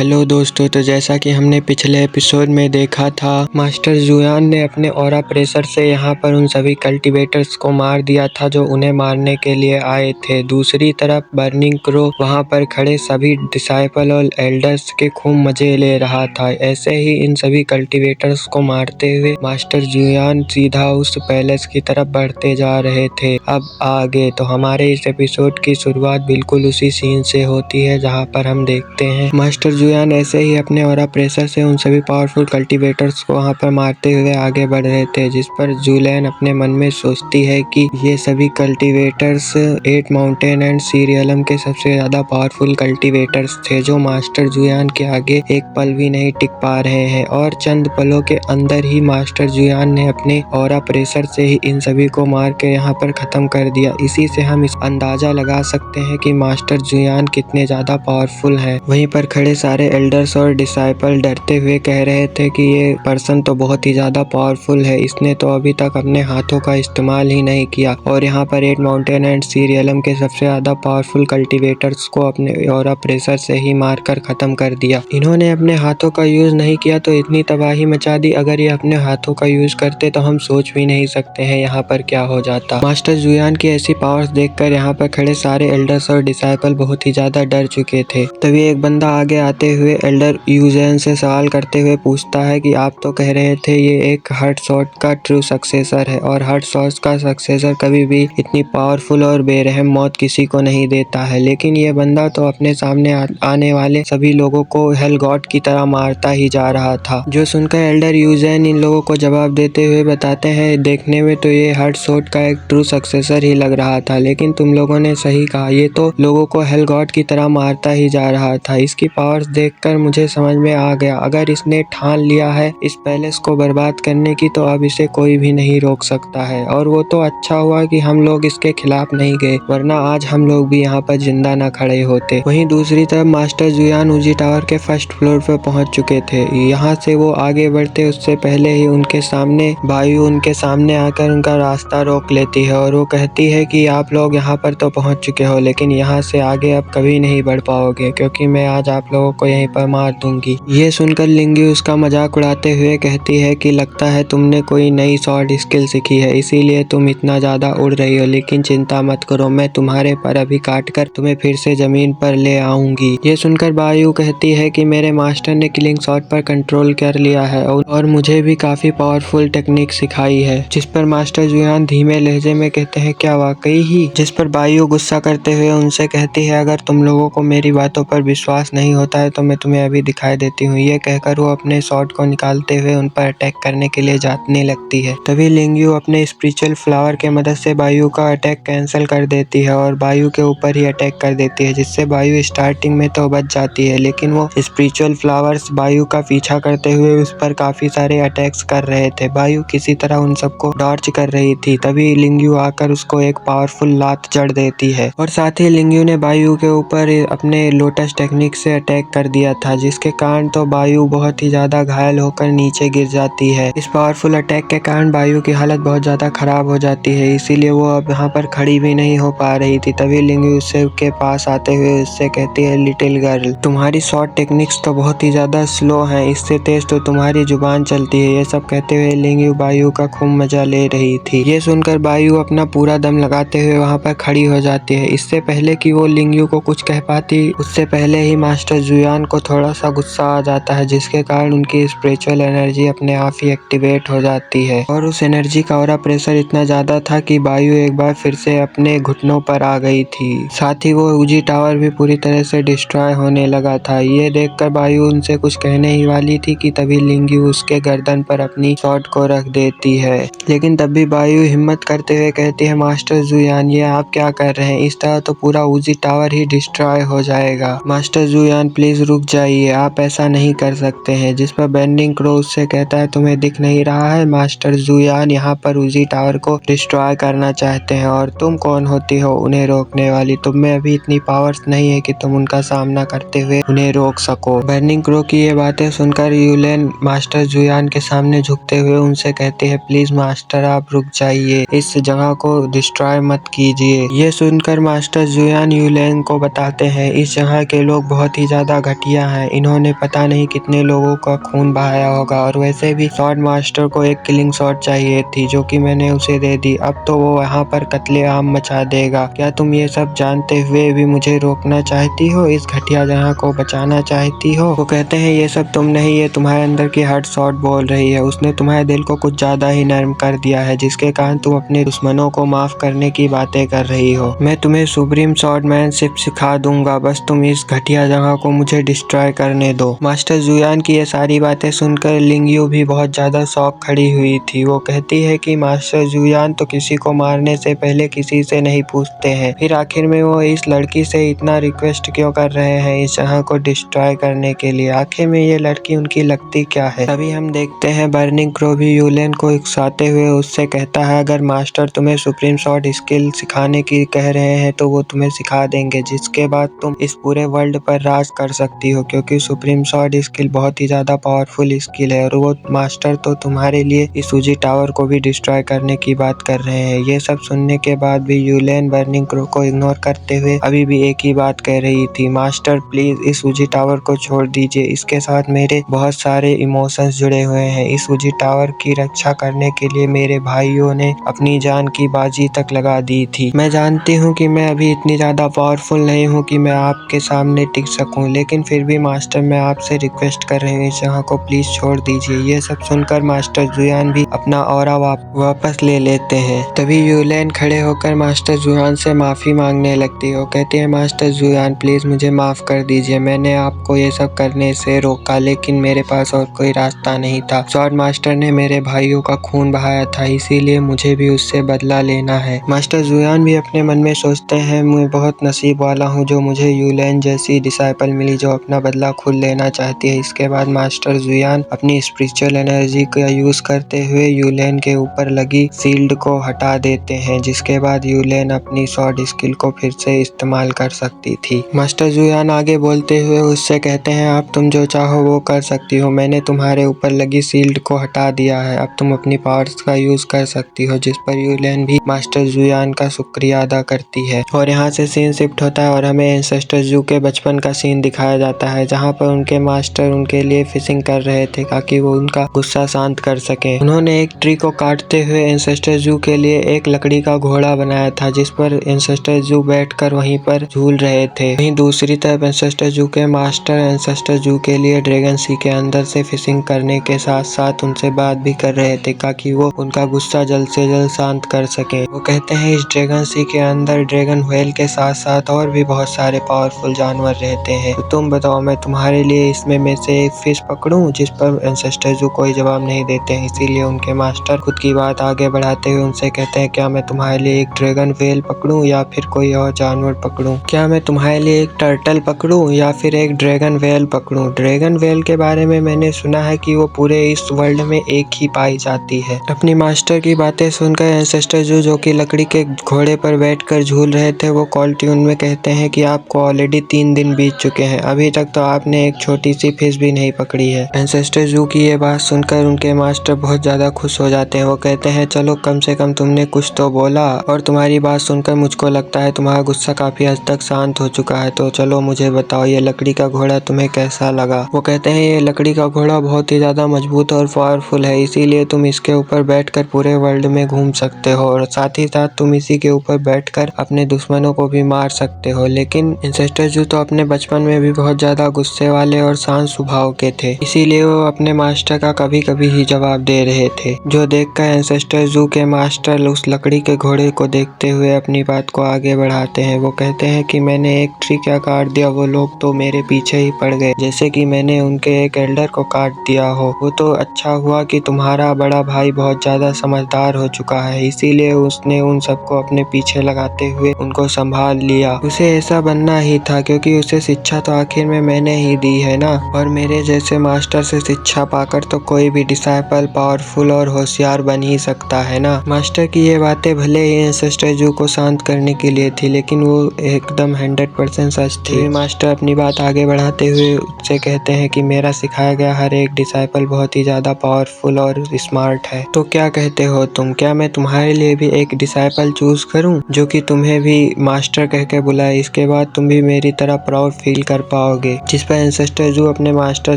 Hello दोस्तों, तो जैसा कि हमने पिछले एपिसोड में देखा था, मास्टर जुयान ने अपने ऑरा प्रेशर से यहाँ पर उन सभी कल्टीवेटर्स को मार दिया था जो उन्हें मारने के लिए आए थे। दूसरी तरफ बर्निंग क्रो वहाँ पर खड़े सभी डिसाइपल और एल्डर्स के खूब मजे ले रहा था। ऐसे ही इन सभी कल्टीवेटर्स को मारते हुए मास्टर जुयान सीधा उस पैलेस की तरफ बढ़ते जा रहे थे। अब आगे तो हमारे इस एपिसोड की शुरुआत बिल्कुल उसी सीन से होती है जहाँ पर हम देखते हैं मास्टर जुयान ऐसे ही अपने ऑरा प्रेशर से उन सभी पावरफुल कल्टीवेटर्स को वहाँ पर मारते हुए आगे बढ़ रहे थे, जिस पर जुलैन अपने मन में सोचती है कि ये सभी कल्टीवेटर्स 8 माउंटेन एंड सीरियलम के सबसे ज्यादा पावरफुल कल्टीवेटर्स थे जो मास्टर जुयान के आगे एक पल भी नहीं टिक पा रहे हैं। और चंद पलों के अंदर ही मास्टर जुयान ने अपने ऑरा प्रेशर से ही इन सभी को मार के यहाँ पर खत्म कर दिया। इसी से हम इस अंदाजा लगा सकते हैं कि मास्टर जुयान कितने ज्यादा पावरफुल हैं। वहीं पर खड़े सारे एल्डर्स और डिसाइपल डरते हुए कह रहे थे कि ये पर्सन तो बहुत ही ज्यादा पावरफुल है, इसने तो अभी तक अपने हाथों का इस्तेमाल ही नहीं किया और यहाँ पर 8 माउंटेन एंड सीरियलम के सबसे ज्यादा पावरफुल कल्टीवेटर्स को अपने ऑरा प्रेशर से ही मारकर खत्म कर दिया। इन्होंने अपने हाथों का यूज नहीं किया तो इतनी तबाही मचा दी, अगर ये अपने हाथों का यूज करते तो हम सोच भी नहीं सकते हैं यहाँ पर क्या हो जाता। मास्टर जुयान की ऐसी पावर्स देखकर यहाँ पर खड़े सारे एल्डर्स और डिसाइपल बहुत ही ज्यादा डर चुके थे। तभी एक बंदा आगे आते हुए एल्डर यूजेन से सवाल करते हुए पूछता है कि आप तो कह रहे थे ये एक हर्ट शॉट का ट्रू सक्सेसर है और हर्ट शॉट का सक्सेसर कभी भी इतनी पावरफुल और बेरहम मौत किसी को नहीं देता है, लेकिन ये बंदा तो अपने सामने आने वाले सभी लोगों को हेल गॉड की तरह मारता ही जा रहा था। जो सुनकर एल्डर यूजेन इन लोगों को जवाब देते हुए बताते हैं, देखने में तो ये हर्ट शॉट का एक ट्रू सक्सेसर ही लग रहा था, लेकिन तुम लोगों ने सही कहा, ये तो लोगों को हेल गॉड की तरह मारता ही जा रहा था। इसकी पावर्स देखकर मुझे समझ में आ गया, अगर इसने ठान लिया है इस पैलेस को बर्बाद करने की तो अब इसे कोई भी नहीं रोक सकता है। और वो तो अच्छा हुआ कि हम लोग इसके खिलाफ नहीं गए, वरना आज हम लोग भी यहाँ पर जिंदा न खड़े होते। वहीं दूसरी तरफ मास्टर जुयान उजी टावर के फर्स्ट फ्लोर पर पहुंच चुके थे। यहाँ से वो आगे बढ़ते उससे पहले ही उनके सामने बायु उनके सामने आकर उनका रास्ता रोक लेती है और वो कहती है कि आप लोग यहाँ पर तो पहुंच चुके हो, लेकिन यहाँ से आगे अब कभी नहीं बढ़ पाओगे क्योंकि मैं आज आप लोगों को यहीं पर मार दूंगी। ये सुनकर लिंगी उसका मजाक उड़ाते हुए कहती है कि लगता है तुमने कोई नई शॉर्ट स्किल सीखी है, इसीलिए तुम इतना ज्यादा उड़ रही हो, लेकिन चिंता मत करो, मैं तुम्हारे पर अभी काट कर तुम्हें फिर से जमीन पर ले आऊंगी। ये सुनकर बायु कहती है कि मेरे मास्टर ने किलिंग शॉट पर कंट्रोल कर लिया है और मुझे भी काफी पावरफुल टेक्निक सिखाई है। जिस पर मास्टर जुयान धीमे लहजे में कहते हैं, क्या वाकई ही? जिस पर बायु गुस्सा करते हुए उनसे कहती है, अगर तुम लोगों को मेरी बातों पर विश्वास नहीं होता है तो मैं तुम्हें अभी दिखाई देती हूँ। ये कहकर वो अपने शॉट को निकालते हुए उन पर अटैक करने के लिए जाने लगती है। तभी लिंग्यू अपने स्पिरिचुअल फ्लावर के मदद से बायु का अटैक कैंसिल कर देती है और बायु के ऊपर ही अटैक कर देती है, जिससे बायु स्टार्टिंग में तो बच जाती है, लेकिन वो स्पिरिचुअल फ्लावर्स बायु का पीछा करते हुए उस पर काफी सारे अटैक्स कर रहे थे। बायु किसी तरह उन सबको डॉर्च कर रही थी। तभी लिंग्यू आकर उसको एक पावरफुल लात जड़ देती है और साथ ही लिंग्यू ने बायु के ऊपर अपने लोटस टेक्निक से अटैक कर दिया था, जिसके कारण तो बायु बहुत ही ज्यादा घायल होकर नीचे गिर जाती है। इस पावरफुल अटैक के कारण बायु की हालत बहुत ज्यादा खराब हो जाती है, इसीलिए वो अब यहाँ पर खड़ी भी नहीं हो पा रही थी। तभी लिंग्यू उससे के पास आते हुए उससे कहती है, लिटिल गर्ल, तुम्हारी शॉर्ट टेक्निक्स तो बहुत ही ज्यादा स्लो हैं, इससे तेज तो तुम्हारी जुबान चलती है। ये सब कहते हुए लिंग्यू बायु का खूब मजा ले रही थी। ये सुनकर बायु अपना पूरा दम लगाते हुए वहाँ पर खड़ी हो जाती है। इससे पहले कि वो लिंग्यू को कुछ कह पाती, उससे पहले ही मास्टर जुयान को थोड़ा सा गुस्सा आ जाता है, जिसके कारण उनकी स्पिरिचुअल एनर्जी अपने आप ही एक्टिवेट हो जाती है और उस एनर्जी का ऑरा प्रेशर इतना ज्यादा था कि बायु एक बार फिर से अपने घुटनों पर आ गई थी। साथ ही वो उजी टावर भी पूरी तरह से डिस्ट्रॉय होने लगा था। ये देखकर बायु उनसे कुछ कहने ही वाली थी कि तभी लिंग्यू उसके गर्दन पर अपनी शॉट को रख देती है, लेकिन तब भी बायु हिम्मत करते हुए कहती है, मास्टर जुयान ये आप क्या कर रहे हैं? इस तरह तो पूरा उजी टावर ही डिस्ट्रॉय हो जाएगा। मास्टर जुयान प्लीज रुक जाइए, आप ऐसा नहीं कर सकते हैं। जिस पर बेंडिंग क्रो उससे कहता है, तुम्हें दिख नहीं रहा है मास्टर जुयान यहाँ पर उजी टावर को डिस्ट्रॉय करना चाहते हैं और तुम कौन होती हो उन्हें रोकने वाली? तुम में अभी इतनी पावर्स नहीं है कि तुम उनका सामना करते हुए उन्हें रोक सको। बर्निंग क्रो की ये बातें सुनकर यूलेन मास्टर जुयान के सामने झुकते हुए उनसे कहते हैं, प्लीज मास्टर आप रुक जाइए, इस जगह को डिस्ट्रॉय मत कीजिए। ये सुनकर मास्टर जुयान यूलेन को बताते हैं, इस जगह के लोग बहुत ही ज्यादा घटिया हैं। इन्होंने पता नहीं कितने लोगों का खून बहाया होगा और वैसे भी स्वॉर्ड मास्टर को एक किलिंग शॉट चाहिए थी जो कि मैंने उसे दे दी। अब तो वो यहाँ पर कत्लेआम मचा देगा। क्या तुम ये सब जानते हुए भी मुझे रोकना चाहती हो? इस घटिया जहां को बचाना चाहती हो? वो कहते हैं ये सब तुम नहीं, ये तुम्हारे अंदर की हार्ट शॉट बोल रही है। उसने तुम्हारे दिल को कुछ ज्यादा ही नर्म कर दिया है जिसके कारण तुम अपने दुश्मनों को माफ करने की बातें कर रही हो। मैं तुम्हें सुप्रीम स्वॉर्डमैनशिप सिखा दूंगा, बस तुम इस घटिया जगह को मुझे डिस्ट्रॉय करने दो। मास्टर जुयान की ये सारी बातें सुनकर लिंगयू भी बहुत ज्यादा शॉक खड़ी हुई थी। वो कहती है कि मास्टर जुयान तो किसी को मारने से पहले किसी से नहीं पूछते हैं, फिर आखिर में वो इस लड़की से इतना रिक्वेस्ट क्यों कर रहे हैं इस जगह को डिस्ट्रॉय करने के लिए? आखिर में ये लड़की उनकी लगती क्या है? तभी हम देखते हैं बर्निंग क्रो भी यूलेन को उकसाते हुए उससे कहता है अगर मास्टर तुम्हें सुप्रीम स्वॉर्ड स्किल सिखाने की कह रहे हैं तो वो तुम्हें सिखा देंगे, जिसके बाद तुम इस पूरे वर्ल्ड पर राज कर सकती हो, क्योंकि सुप्रीम स्वॉर्ड स्किल बहुत ही ज्यादा पावरफुल स्किल है और वो मास्टर तो तुम्हारे लिए इस उजी टावर को भी डिस्ट्रॉय करने की बात कर रहे हैं। ये सब सुनने के बाद भी यूलेन बर्निंग क्रो को इग्नोर करते हुए अभी भी एक ही बात कह रही थी, मास्टर प्लीज इस उजी टावर को छोड़ दीजिए, इसके साथ मेरे बहुत सारे इमोशंस जुड़े हुए हैं। इस उजी टावर की रक्षा करने के लिए मेरे भाइयों ने अपनी जान की बाजी तक लगा दी थी। मैं जानती हूँ कि मैं अभी इतनी ज्यादा पावरफुल नहीं हूँ कि मैं आपके सामने टिक सकूं, लेकिन फिर भी मास्टर मैं आपसे रिक्वेस्ट कर रही हूँ इस जगह को प्लीज छोड़ दीजिए। ये सब सुनकर मास्टर जुयान भी अपना ऑरा वापस ले लेते हैं। तभी यूलेन खड़े होकर मास्टर जुयान से माफी मांगने लगती है। वो कहती है मास्टर जुयान प्लीज मुझे माफ कर दीजिए, मैंने आपको ये सब करने से रोका लेकिन मेरे पास और कोई रास्ता नहीं था। स्वॉर्ड मास्टर ने मेरे भाइयों का खून बहाया था, इसीलिए मुझे भी उससे बदला लेना है। मास्टर जुयान भी अपने मन में सोचते हैं मैं बहुत नसीब वाला हूँ जो मुझे यूलेन जैसी डिसाइपल मिली जो अपना बदला खुद लेना चाहती है। इसके बाद मास्टर जुयान अपनी स्पिरिचुअल एनर्जी का यूज करते हुए यूलेन के ऊपर लगी शील्ड को हटा देते हैं, जिसके बाद यूलेन अपनी स्वॉर्ड स्किल को फिर से इस्तेमाल कर सकती थी। मास्टर जुयान आगे बोलते हुए उससे कहते हैं अब तुम जो चाहो वो कर सकती हो, मैंने तुम्हारे ऊपर लगी शील्ड को हटा दिया है, अब तुम अपनी पावर्स का यूज कर सकती हो। जिस पर यूलेन भी मास्टर जुयान का शुक्रिया अदा करती है और यहाँ से सीन शिफ्ट होता है और हमें एंसेस्टर जू के बचपन का सीन दिखाया जाता है जहाँ पर उनके मास्टर उनके लिए फिशिंग कर रहे थे ताकि वो उनका गुस्सा शांत कर सके। उन्होंने एक ट्री को काटते हुए एंसेस्टर जू के लिए एक लकड़ी का घोड़ा बनाया था जिस पर एंसेस्टर जू बैठकर वहीं पर झूल रहे थे। वहीं दूसरी तरफ एंसेस्टर जू के मास्टर एंसेस्टर जू के लिए ड्रैगन सी के अंदर से फिशिंग करने के साथ साथ उनसे बात भी कर रहे थे ताकि वो उनका गुस्सा जल्द से जल्द शांत कर सके। वो कहते हैं इस ड्रैगन सी के अंदर ड्रैगन व्हेल के साथ साथ और भी बहुत सारे पावरफुल जानवर रहते हैं, तो तुम बताओ मैं तुम्हारे लिए इसमें में से एक फिश पकड़ूं? जिस पर एंसेस्टर जू कोई जवाब नहीं देते हैं, इसीलिए उनके मास्टर खुद की बात आगे बढ़ाते हुए उनसे कहते हैं क्या मैं तुम्हारे लिए एक ड्रैगन व्हेल पकड़ूं या फिर कोई और जानवर पकड़ूं? क्या मैं तुम्हारे लिए एक टर्टल पकड़ूं या फिर एक ड्रैगन व्हेल पकड़ूं? ड्रैगन व्हेल के बारे में मैंने सुना है कि वो पूरे इस वर्ल्ड में एक ही पाई जाती है। अपनी मास्टर की बातें सुनकर एंसेस्टर जू जो कि लकड़ी के घोड़े पर बैठकर झूल रहे थे वो कॉल ट्यून में कहते हैं कि आपको ऑलरेडी 3 दिन बीत चुके हैं, अभी तक तो आपने एक छोटी सी फिश भी नहीं पकड़ी है। एंसेस्टर जू की ये बात सुनकर उनके मास्टर बहुत ज्यादा खुश हो जाते हैं। वो कहते हैं चलो कम से कम तुमने कुछ तो बोला और तुम्हारी बात सुनकर मुझको लगता है तुम्हारा गुस्सा काफी हद तक शांत हो चुका है, तो चलो मुझे बताओ ये लकड़ी का घोड़ा तुम्हें कैसा लगा? वो कहते हैं ये लकड़ी का घोड़ा बहुत ही ज्यादा मजबूत और पावरफुल है, इसीलिए तुम इसके ऊपर बैठकर पूरे वर्ल्ड में घूम सकते हो और साथ ही साथ तुम इसी के ऊपर बैठकर अपने दुश्मनों को भी मार सकते हो। लेकिन एंसेस्टर जू तो अपने बचपन में भी बहुत ज्यादा गुस्से वाले और शांत स्वभाव के थे, इसीलिए वो अपने मास्टर का कभी कभी ही जवाब दे रहे थे, जो देखकर एंसेस्टर जू के मास्टर उस लकड़ी के घोड़े को देखते हुए अपनी बात को आगे बढ़ाते हैं। वो कहते हैं कि मैंने एक ट्री क्या काट दिया, वो लोग तो मेरे पीछे ही पड़ गए जैसे कि मैंने उनके एक एल्डर को काट दिया हो। वो तो अच्छा हुआ कि तुम्हारा बड़ा भाई बहुत ज्यादा समझदार हो चुका है, इसीलिए उसने उन सबको अपने पीछे लगाते हुए उनको संभाल लिया। उसे ऐसा बनना ही था क्योंकि उसे शिक्षा तो आखिर में मैंने ही दी है ना, और मेरे जैसे मास्टर से शिक्षा पाकर तो कोई भी डिसाइपल पावरफुल और होशियार बन ही सकता है ना। मास्टर की ये बातें भले ही एंसेस्टर जू को शांत करने के लिए थी लेकिन वो एकदम 100% सच थी। मास्टर अपनी बात आगे बढ़ाते हुए उससे कहते हैं कि मेरा सिखाया गया हर एक डिसाइपल बहुत ही ज्यादा पावरफुल और स्मार्ट है, तो क्या कहते हो तुम? क्या मैं तुम्हारे लिए भी एक डिसाइपल चूज करूं जो कि तुम्हें भी मास्टर कह के बुलाए, इसके बाद तुम भी मेरी तरह प्राउड फील कर पाओ पाओगे। जिस पर एंसेस्टर जू अपने मास्टर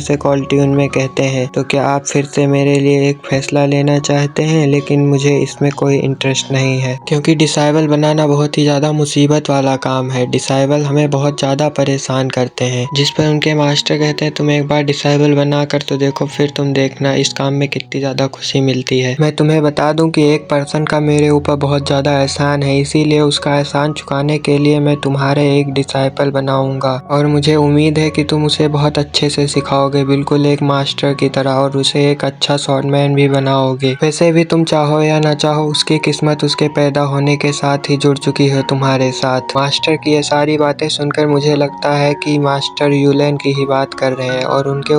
से कॉल ट्यून में कहते हैं, तो क्या आप फिर से मेरे लिए एक फैसला लेना चाहते हैं? लेकिन मुझे इसमें कोई इंटरेस्ट नहीं है, क्योंकि डिसाइबल बनाना बहुत ही ज्यादा मुसीबत वाला काम है। डिसाइबल हमें बहुत ज्यादा परेशान करते हैं। जिस पर उनके मास्टर कहते हैं, तुम एक बार डिसाइबल बना कर तो देखो, फिर तुम देखना इस काम में कितनी ज्यादा खुशी मिलती है। मैं तुम्हें बता दूं कि एक पर्सन का मेरे ऊपर बहुत ज्यादा एहसान है, इसीलिए उसका एहसान चुकाने के लिए मैं तुम्हारे एक डिसाइपल बनाऊंगा, और मुझे उम्मीद है कि तुम उसे बहुत अच्छे से सिखाओगे, बिल्कुल एक मास्टर की तरह, और उसे एक अच्छा स्वॉर्डमैन भी बनाओगे। वैसे भी तुम चाहो या ना चाहो, उसकी किस्मत उसके पैदा होने के साथ ही जुड़ चुकी है तुम्हारे साथ। मास्टर की ये सारी बातें सुनकर मुझे लगता है कि मास्टर यूलेन की ही बात कर रहे हैं, और इनके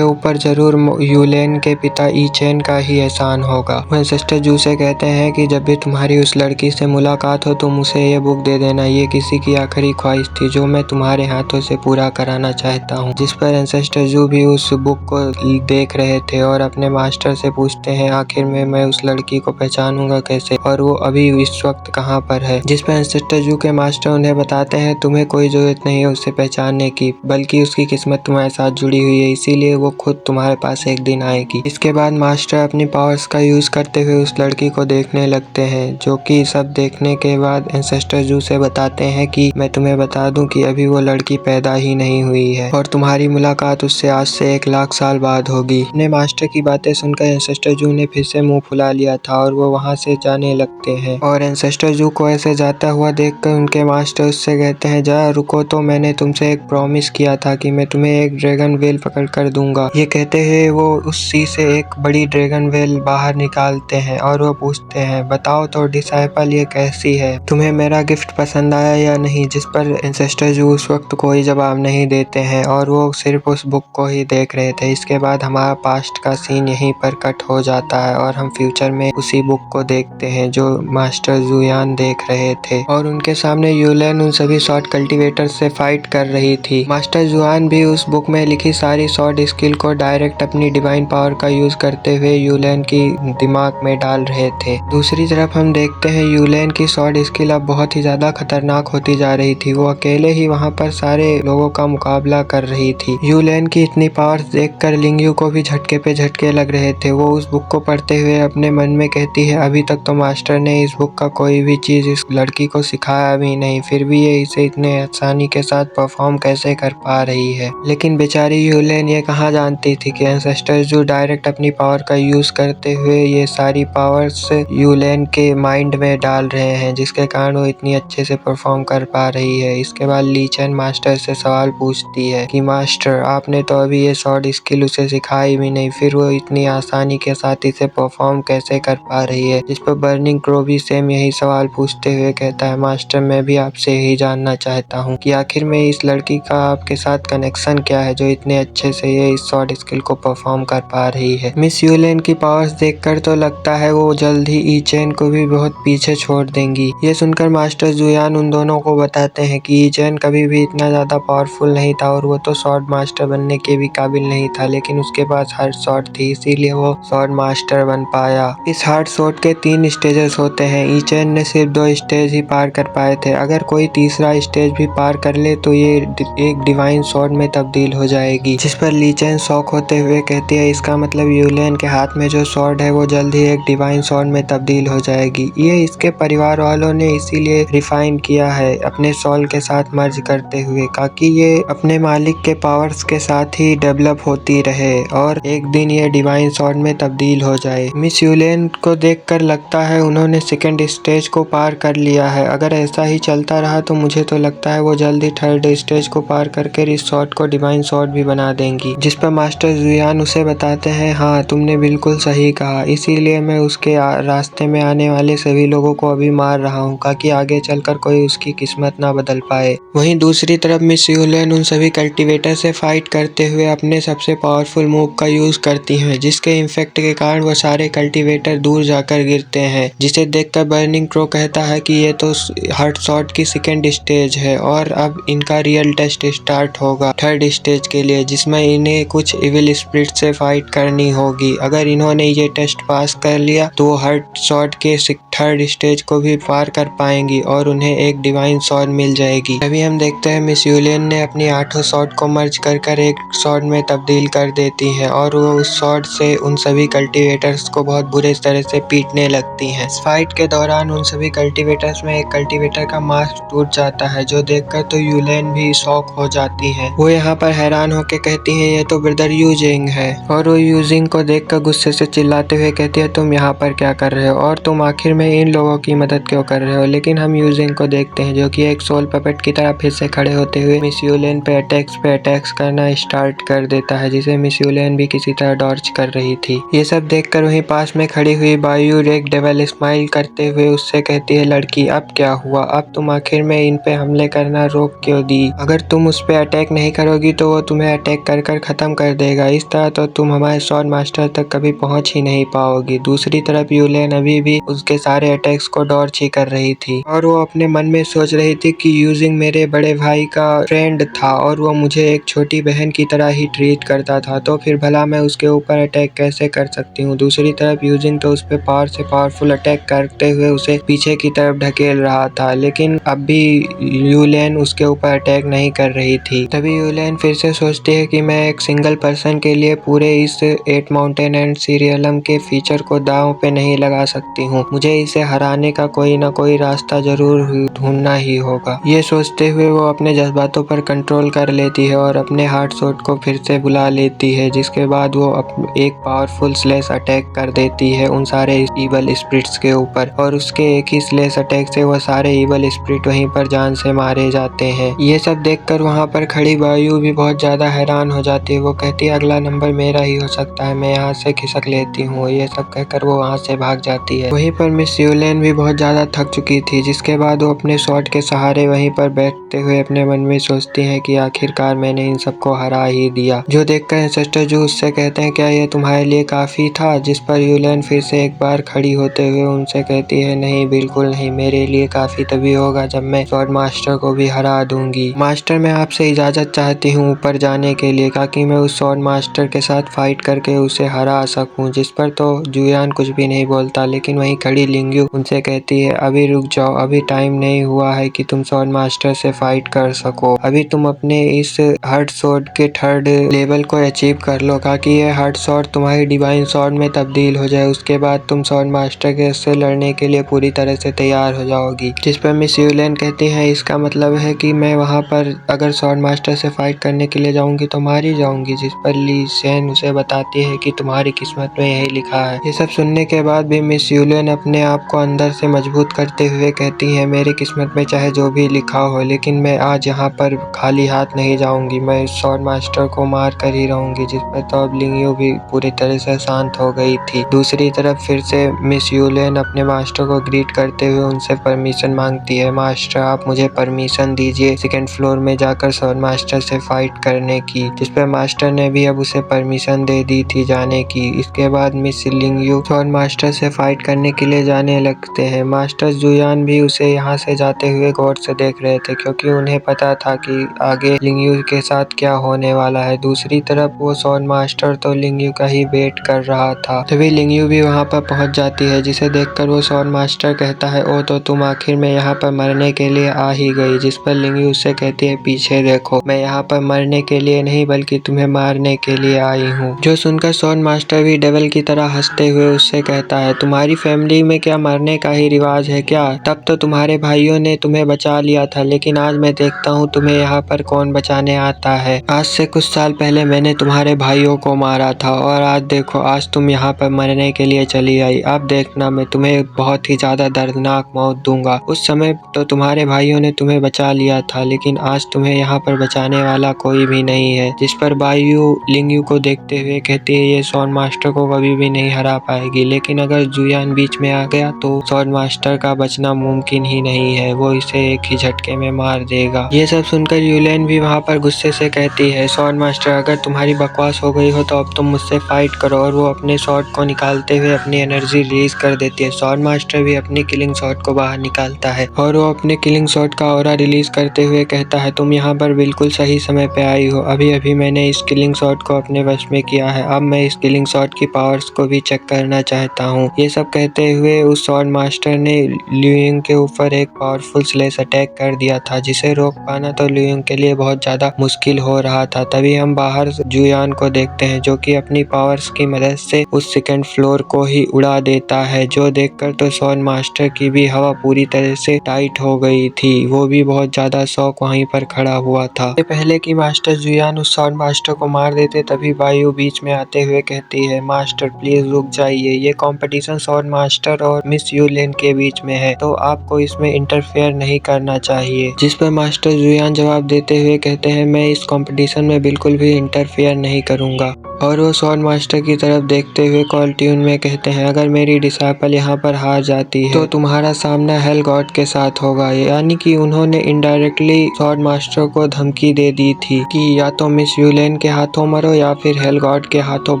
ऊपर जरूर यूलेन के पिता ईचेन का ही एहसान होगा। वो एंसेस्टर जू से कहते हैं कि जब भी तुम्हारी उस लड़की से मुलाकात हो, तुम उसे ये बुक दे देना। ये किसी की आखिरी ख्वाहिश थी जो मैं तुम्हारे हाथों से पूरा कराना चाहता हूँ। जिस पर एंसेस्टर जू भी उस बुक को देख रहे थे और अपने मास्टर से पूछते हैं, आखिर में मैं उस लड़की को पहचानूंगा कैसे, और वो अभी इस वक्त कहाँ पर है। जिस पर एंसेस्टर जू के मास्टर उन्हें बताते हैं, तुम्हें कोई जरूरत नहीं है उसे पहचानने की, बल्कि उसकी किस्मत तुम्हारे साथ जुड़ी हुई है, इसीलिए वो खुद तुम्हारे पास एक दिन आएगी। इसके बाद मास्टर अपनी पावर्स का यूज करते हुए उस लड़की को देखने लगते हैं, जो कि सब देखने के बाद एंसेस्टर जू से बताते हैं कि मैं तुम्हें बता दूं कि अभी वो लड़की पैदा ही नहीं हुई है, और तुम्हारी मुलाकात उससे आज से 1 लाख साल बाद होगी। अपने मास्टर की बातें सुनकर एंसेस्टर जू ने फिर से मुंह फुला लिया था, और वो वहां से जाने लगते हैं। और एंसेस्टर जू को ऐसे जाता हुआ देखकर उनके मास्टर उससे कहते हैं, जरा रुको तो, मैंने तुमसे एक प्रॉमिस किया था कि मैं तुम्हें एक ड्रैगन वेल पकड़ कर दूंगा। ये कहते हुए वो उस सी से एक बड़ी ड्रैगन वेल बाहर निकालते हैं, और वो पूछते हैं, बताओ तो डिसाइपल ये कैसी है, तुम्हें मेरा गिफ्ट पसंद आया या नहीं? जिस पर एंसेस्टर जू उस वक्त कोई जवाब नहीं देते हैं, और वो सिर्फ उस बुक को ही देख रहे थे। इसके बाद हमारा पास्ट का सीन यहीं पर कट हो जाता है, और हम फ्यूचर में उसी बुक को देखते हैं जो मास्टर जुयान देख रहे थे, और उनके सामने यूलेन उन सभी शॉर्ट कल्टीवेटर से फाइट कर रही थी। मास्टर जुआन भी उस बुक में लिखी सारी शॉर्ट स्किल को डायरेक्ट अपनी डिवाइन पावर का यूज करते हुए यूलेन की दिमाग में डाल रहे थे। दूसरी तरफ हम देखते हैं यूलेन की शॉर्ट स्किल अब बहुत ही ज्यादा खतरनाक होती जा रही थी। वो अकेले ही वहां पर सारे लोगों का मुकाबला कर रही थी। यूलेन की इतनी पावर्स देखकर लिंगयू को भी झटके पे झटके लग रहे थे। वो उस बुक को पढ़ते हुए अपने मन में कहती है, अभी तक तो मास्टर ने इस बुक का कोई भी चीज इस लड़की को सिखाया भी नहीं, फिर भी ये इसे इतने आसानी के साथ परफॉर्म कैसे कर पा रही है। लेकिन बेचारी यूलेन ये कहाँ जानती थी कि एंसेस्टर जो डायरेक्ट अपनी पावर का यूज करते हुए ये सारी पावर्स यूलेन के माइंड में डाल रहे हैं, जिसके कारण वो इतनी अच्छे से परफॉर्म कर पा रही है। इसके बाद ली चेन मास्टर से सवाल पूछती है कि मास्टर, आपने तो अभी ये शॉर्ट स्किल उसे सिखाई भी नहीं, फिर वो इतनी आसानी के साथ इसे परफॉर्म कैसे कर पा रही है। जिस पर बर्निंग क्रो भी सेम यही सवाल पूछते हुए कहता है, मास्टर मैं भी आपसे यही जानना चाहता हूँ कि आखिर में इस लड़की का आपके साथ कनेक्शन क्या है, जो इतने अच्छे से ये इस शॉर्ट स्किल को परफॉर्म कर पा रही है। मिस यूलेन की पावर्स देखकर तो लगता है वो जल्द ही ईचेन को भी बहुत पीछे छोड़ देंगी। ये सुनकर मास्टर जुयान उन दोनों को बताते हैं कि ईचेन कभी भी इतना ज्यादा पावरफुल नहीं था, और वो तो स्वॉर्ड मास्टर बनने के भी काबिल नहीं था, लेकिन उसके पास हार्ड स्वॉर्ड थी, इसीलिए वो स्वॉर्ड मास्टर बन पाया। इस हार्ड स्वॉर्ड के 3 स्टेजेस होते हैं। ईचेन ने सिर्फ 2 स्टेज ही पार कर पाए थे। अगर कोई तीसरा स्टेज भी पार कर ले तो ये एक डिवाइन स्वॉर्ड में तब्दील हो जाएगी। जिस पर ली चेन शॉक होते हुए कहती है, इसका मतलब यूलेन के हाथ में जो स्वॉर्ड है वो जल्द ही एक डिवाइन स्वॉर्ड में तब्दील हो जाएगी। ये इसके परिवार वालों ने इसीलिए रिफाइन किया है अपने सोल के साथ मर्ज करते हुए, ताकि ये अपने मालिक के पावर्स के साथ ही डेवलप होती रहे और एक दिन ये डिवाइन स्वॉर्ड में तब्दील हो जाए। मिस यूलेन को देखकर लगता है उन्होंने सेकंड स्टेज को पार कर लिया है। अगर ऐसा ही चलता रहा तो मुझे तो लगता है वो जल्दी थर्ड स्टेज को पार करके इस स्वॉर्ड को डिवाइन स्वॉर्ड भी बना देंगी। जिस पर मास्टर जुयान उसे बताते हैं, हाँ तुमने बिल्कुल सही कहा, इसीलिए मैं उसके रास्ते में आने वाले सभी लोगों को अभी मार रहा हूँ, ताकि आगे चलकर कोई उसकी किस्मत ना बदल पाए। वहीं दूसरी तरफ मिस यूलेन उन सभी कल्टीवेटर से फाइट करते हुए अपने सबसे पावरफुल मूव का यूज करती हैं, जिसके इम्फेक्ट के कारण वो सारे कल्टीवेटर दूर जाकर गिरते हैं। जिसे देखकर बर्निंग क्रो कहता है कि ये तो हार्ड स्वॉर्ड की सेकेंड स्टेज है, और अब इनका रियल टेस्ट स्टार्ट होगा थर्ड स्टेज के लिए, जिसमें इन्हें कुछ इविल स्पिरिट से फाइट करनी होगी। अगर इन्होंने ये टेस्ट पास कर लिया तो वो हार्ड स्वॉर्ड के थर्ड स्टेज को भी पार कर पाएंगी और उन्हें एक डिवाइन स्वॉर्ड मिल जाएगी। तभी हम देखते हैं मिस यूलियन ने अपनी 8 स्वॉर्ड को मर्ज कर एक स्वॉर्ड में तब्दील कर देती हैं और वो उस स्वॉर्ड से उन सभी कल्टीवेटर्स को बहुत बुरे तरह से पीटने लगती हैं। इस फाइट के दौरान उन सभी कल्टीवेटर्स में एक कल्टीवेटर का मास्क टूट जाता है, जो देखकर तो यूलियन भी शॉक हो जाती है। वो यहाँ पर हैरान होकर कहती है ये तो ब्रदर यूजिंग है, और वो यूजिंग को देखकर गुस्से से चिल्लाते हुए कहती है तुम यहाँ पर क्या कर रहे हो और तुम आखिर में इन लोगों की मदद क्यों कर रहे हो। लेकिन हम यूजिंग को देखते हैं जो कि एक सोल पपेट की तरह फिर से खड़े होते हुए मिस यूलियन पे अटैक्स करना स्टार्ट कर देता है, जिसे मिस यूलियन भी किसी तरह डॉर्च कर रही थी। ये सब देखकर वहीं पास में खड़ी हुई बायू एक डेविल स्माइल करते हुए उससे कहती है लड़की अब क्या हुआ, अब तुम आखिर में इन पे हमले करना रोक क्यों दी। अगर तुम उस पे अटैक नहीं करोगी तो वो तुम्हें अटैक कर खत्म कर देगा। इस तरह तो तुम हमारे स्वॉर्ड मास्टर तक कभी पहुंच ही नहीं पाओगी। दूसरी तरफ यूलियन अभी भी उसके सारे अटैक्स को डॉर्च ही कर रही थी और वो अपने मन में सोच रही थी कि यूजिंग मेरे बड़े भाई का फ्रेंड था और वो मुझे एक छोटी बहन की तरह ही ट्रीट करता था, तो फिर भला मैं उसके ऊपर अटैक कैसे कर सकती हूँ। दूसरी तरफ यूजिंग तो उस पे पावर से पावरफुल अटैक करते हुए उसे पीछे की तरफ ढकेल रहा था, लेकिन अब भी यूलियन उसके ऊपर अटैक नहीं कर रही थी। तभी यूलियन फिर से सोचती है कि मैं एक सिंगल पर्सन के लिए पूरे इस 8 माउंटेन एंड सीरियलम के फीचर को दांव पे नहीं लगा सकती हूँ। मुझे इसे हराने का कोई ना कोई रास्ता जरूर ढूंढना ही होगा। ये सोचते हुए वो अपने जज्बातों पर कंट्रोल कर लेती है और अपने हार्ट शॉट को फिर से बुला लेती है, जिसके बाद वो एक पावरफुल स्लैश अटैक कर देती है उन सारे इवल स्पिरिट्स के ऊपर, और उसके एक ही स्लैश अटैक से वो सारे इवल स्पिरिट वहीं पर जान से मारे जाते हैं। ये सब देखकर वहाँ पर खड़ी बायू भी बहुत ज्यादा हैरान हो जाती है। वो कहती है अगला नंबर मेरा ही हो सकता है, मैं यहाँ से खिसक लेती हूँ। ये सब कहकर वो वहाँ से भाग जाती है। वहीं पर मिस यूलियन भी बहुत ज्यादा थक चुकी थी, जिसके बाद वो अपने स्वॉर्ड के सहारे वहीं पर बैठते हुए अपने मन में सोचती है कि आखिरकार मैंने इन सबको हरा ही दिया। जो देखकर एंसेस्टर जू उससे कहते हैं क्या ये तुम्हारे लिए काफी था, जिस पर यूलियन फिर से एक बार खड़ी होते हुए उनसे कहती है नहीं बिल्कुल नहीं, मेरे लिए काफी तभी होगा जब मैं स्वॉर्ड मास्टर को भी हरा दूंगी। मास्टर मैं आपसे इजाजत चाहती हूँ ऊपर जाने के लिए, ताकि मैं उस स्वॉर्ड मास्टर के साथ फाइट करके उसे हरा सकूं। जिस पर तो जुयान कुछ भी नहीं बोलता, लेकिन वहीं खड़ी लिंग्यू उनसे कहती है अभी रुक जाओ, अभी टाइम नहीं हुआ है कि तुम स्वॉर्ड मास्टर से फाइट कर सको। अभी तुम अपने इस हार्ट स्वॉर्ड के थर्ड लेवल को अचीव कर लो, ताकि ये हार्ट स्वॉर्ड तुम्हारी डिवाइन स्वॉर्ड में तब्दील हो जाए। उसके बाद तुम स्वॉर्ड मास्टर के से लड़ने के लिए पूरी तरह से तैयार हो जाओगी। जिस पर मिस यूलियन कहती है इसका मतलब है कि मैं वहाँ पर अगर स्वॉर्ड मास्टर से फाइट करने के लिए जाऊंगी तो मार ही जाऊंगी। जिस पर ली सेन उसे बताती है कि तुम्हारी किस्मत में यही लिखा है। ये सब सुनने के बाद भी मिस यूलियन अपने आप को अंदर से मजबूत करते हुए कहती है मेरी किस्मत में चाहे जो भी लिखा हो, लेकिन मैं आज यहाँ पर खाली हाथ नहीं जाऊंगी, मैं स्वॉर्ड मास्टर को मार कर ही रहूंगी। जिस पर तो अब लिंग्यू भी पूरी तरह से शांत हो गई थी। दूसरी तरफ फिर से मिस यूलियन अपने मास्टर को ग्रीट करते हुए उनसे परमिशन मांगती है, मास्टर आप मुझे परमिशन दीजिए सेकंड फ्लोर में जाकर स्वॉर्ड मास्टर से फाइट करने की। जिस पर मास्टर ने भी अब उसे परमिशन दे दी थी जाने की। इसके बाद मिस लिंग्यू स्वॉर्ड मास्टर से फाइट करने के लिए जाने लगते हैं। मास्टर जुयान भी उसे यहाँ से जाते हुए गौर से देख रहे थे, क्योंकि उन्हें पता था कि आगे लिंग्यू के साथ क्या होने वाला है। दूसरी तरफ वो स्वॉर्ड मास्टर तो लिंग्यू का ही वेट कर रहा था। तभी लिंग्यू भी वहाँ पर पहुँच जाती है, जिसे देखकर वो स्वॉर्ड मास्टर कहता है ओ तो तुम आखिर में यहाँ पर मरने के लिए आ ही गई। जिस पर लिंग्यू उससे कहती है पीछे देखो, मैं यहाँ पर मरने के लिए नहीं बल्कि तुम्हें मारने के लिए आई हूँ। जो सुनकर स्वॉर्ड मास्टर भी डेविल की तरह हंसते हुए उससे कहता है तुम्हारी फैमिली में क्या मरने का ही रिवाज है क्या? तब तो तुम्हारे भाइयों ने तुम्हें बचा लिया था, लेकिन आज मैं देखता हूँ तुम्हें यहाँ पर कौन बचाने आता है। आज से कुछ साल पहले मैंने तुम्हारे भाइयों को मारा था और आज देखो आज तुम यहाँ पर मरने के लिए चली आई। अब देखना मैं तुम्हें बहुत ही ज्यादा दर्दनाक मौत दूंगा। उस समय तो तुम्हारे भाइयों ने तुम्हें बचा लिया था, लेकिन आज तुम्हें यहाँ पर बचाने वाला कोई भी नहीं है। जिस पर बायू लिंग्यू को देखते हुए कहती है ये स्वॉर्ड मास्टर को कभी भी नहीं हरा पाएगी, लेकिन अगर जुयान बीच में आ गया तो स्वॉर्ड मास्टर का बचना मुमकिन ही नहीं है, वो इसे एक ही झटके में मार देगा। ये सब सुनकर यूलियन भी वहाँ पर गुस्से से कहती है स्वॉर्ड मास्टर अगर तुम्हारी बकवास हो गई हो तो अब तुम मुझसे फाइट करो, और वो अपने स्वॉर्ड को निकालते हुए अपनी एनर्जी रिलीज कर देती है। स्वॉर्ड मास्टर भी अपनी किलिंग शॉट को बाहर निकालता है और वो अपने किलिंग शॉट का ऑरा रिलीज करते हुए कहता है तुम यहाँ पर बिल्कुल सही समय पे आई हो। अभी अभी मैंने इस किलिंग शॉट को अपने वश में किया है, अब मैं इस किलिंग शॉट की पावर्स को भी चेक करना चाहता हूँ। ये सब कहते हुए उस स्वॉर्ड मास्टर ने लियूयिंग के ऊपर एक पावरफुल स्लैश अटैक कर दिया था, जिसे रोक पाना तो लियूयिंग के लिए बहुत ज्यादा मुश्किल हो रहा था। तभी हम बाहर जुयान को देखते हैं, जो कि अपनी पावर्स की मदद से उस सेकंड फ्लोर को ही उड़ा देता है, जो देखकर तो स्वॉर्ड मास्टर की भी हवा पूरी तरह से टाइट हो गई थी। वो भी बहुत ज्यादा शॉक वहीं पर खड़ा हुआ था। पहले कि मास्टर जुयान उस स्वॉर्ड मास्टर को मार देते, तभी बायू बीच में आते हुए कहती है, मास्टर प्लीज रुक जाइए, ये कंपटीशन स्वॉर्ड मास्टर और मिस यूलेन के बीच में है, तो आपको इसमें इंटरफेयर नहीं करना चाहिए। जिस पर मास्टर जुयान जवाब देते हुए कहते हैं, मैं इस कंपटीशन में बिल्कुल भी इंटरफेयर नहीं करूंगा। और वो स्वॉर्ड मास्टर की तरफ देखते हुए कॉल ट्यून में कहते हैं, अगर मेरी डिसाइपल यहाँ पर हार जाती है तो तुम्हारा सामना हेल गॉड के साथ होगा। यानी कि उन्होंने इनडायरेक्टली स्वॉर्ड मास्टर को धमकी दे दी थी कि या तो मिस यूलेन के हाथों मरो या फिर हेल गॉड के हाथों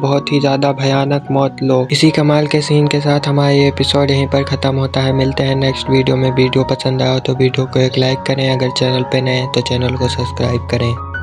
बहुत ही ज्यादा भयानक मौत लो। इसी कमाल के सीन के साथ हमारा ये एपिसोड यहीं पर खत्म होता है। मिलते हैं नेक्स्ट वीडियो में। वीडियो पसंद आया तो वीडियो को एक लाइक करें, अगर चैनल पे नए हैं तो चैनल को सब्सक्राइब करें।